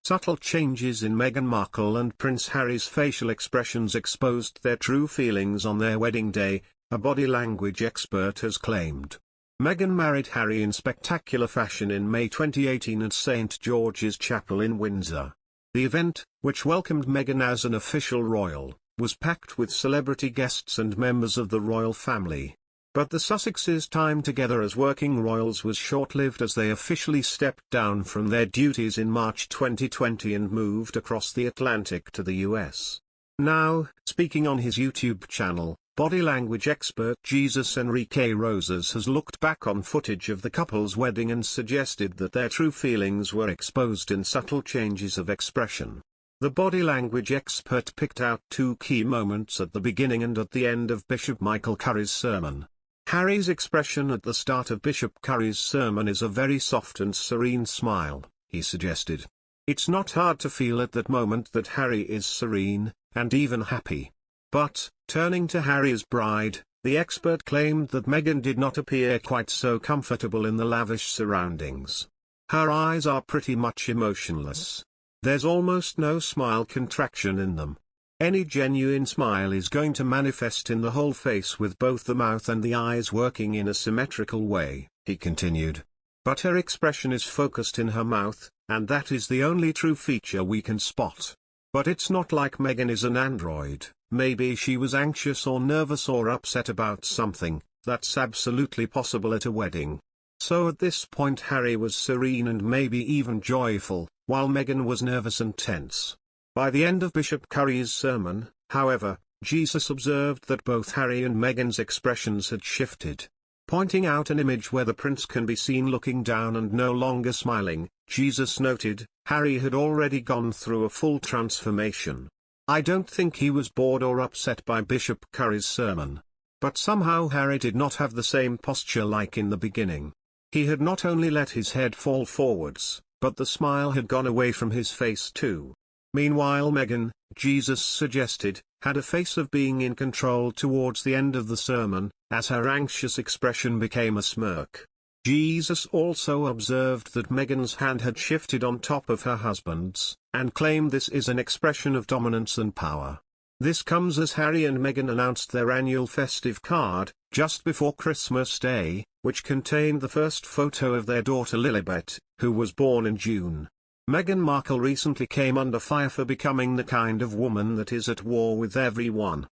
Subtle changes in Meghan Markle and Prince Harry's facial expressions exposed their true feelings on their wedding day, a body language expert has claimed. Meghan married Harry in spectacular fashion in May 2018 at St. George's Chapel in Windsor. The event, which welcomed Meghan as an official royal, was packed with celebrity guests and members of the royal family. But the Sussexes' time together as working royals was short-lived as they officially stepped down from their duties in March 2020 and moved across the Atlantic to the US. Now, speaking on his YouTube channel, body language expert Jesus Enrique Rosas has looked back on footage of the couple's wedding and suggested that their true feelings were exposed in subtle changes of expression. The body language expert picked out two key moments at the beginning and at the end of Bishop Michael Curry's sermon. Harry's expression at the start of Bishop Curry's sermon is a very soft and serene smile, he suggested. It's not hard to feel at that moment that Harry is serene, and even happy. But, turning to Harry's bride, the expert claimed that Meghan did not appear quite so comfortable in the lavish surroundings. Her eyes are pretty much emotionless. There's almost no smile contraction in them. Any genuine smile is going to manifest in the whole face with both the mouth and the eyes working in a symmetrical way, he continued. But her expression is focused in her mouth, and that is the only true feature we can spot. But it's not like Meghan is an android. Maybe she was anxious or nervous or upset about something. That's absolutely possible at a wedding. So at this point Harry was serene and maybe even joyful, while Meghan was nervous and tense. By the end of Bishop Curry's sermon, however, Jesus observed that both Harry and Meghan's expressions had shifted. Pointing out an image where the prince can be seen looking down and no longer smiling, Jesus noted, Harry had already gone through a full transformation. I don't think he was bored or upset by Bishop Curry's sermon. But somehow Harry did not have the same posture like in the beginning. He had not only let his head fall forwards, but the smile had gone away from his face too. Meanwhile Meghan, Jesus suggested, had a face of being in control towards the end of the sermon, as her anxious expression became a smirk. Jesus also observed that Meghan's hand had shifted on top of her husband's, and claimed this is an expression of dominance and power. This comes as Harry and Meghan announced their annual festive card, just before Christmas Day, which contained the first photo of their daughter Lilibet, who was born in June. Meghan Markle recently came under fire for becoming the kind of woman that is at war with everyone.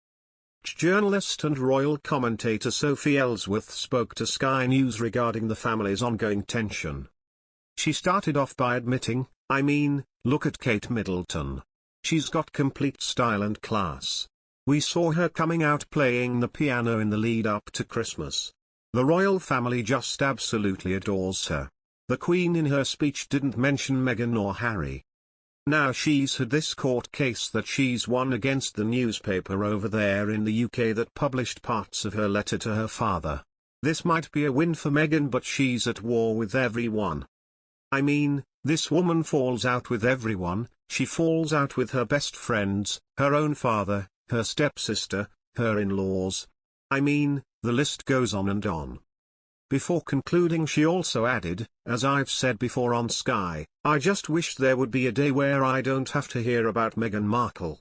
Journalist and royal commentator Sophie Ellsworth spoke to Sky News regarding the family's ongoing tension. She started off by admitting, look at Kate Middleton. She's got complete style and class. We saw her coming out playing the piano in the lead up to Christmas. The royal family just absolutely adores her. The Queen in her speech didn't mention Meghan or Harry. Now she's had this court case that she's won against the newspaper over there in the UK that published parts of her letter to her father. This might be a win for Meghan, but she's at war with everyone. This woman falls out with everyone. She falls out with her best friends, her own father, her stepsister, her in-laws. The list goes on and on. Before concluding she also added, as I've said before on Sky, I just wish there would be a day where I don't have to hear about Meghan Markle.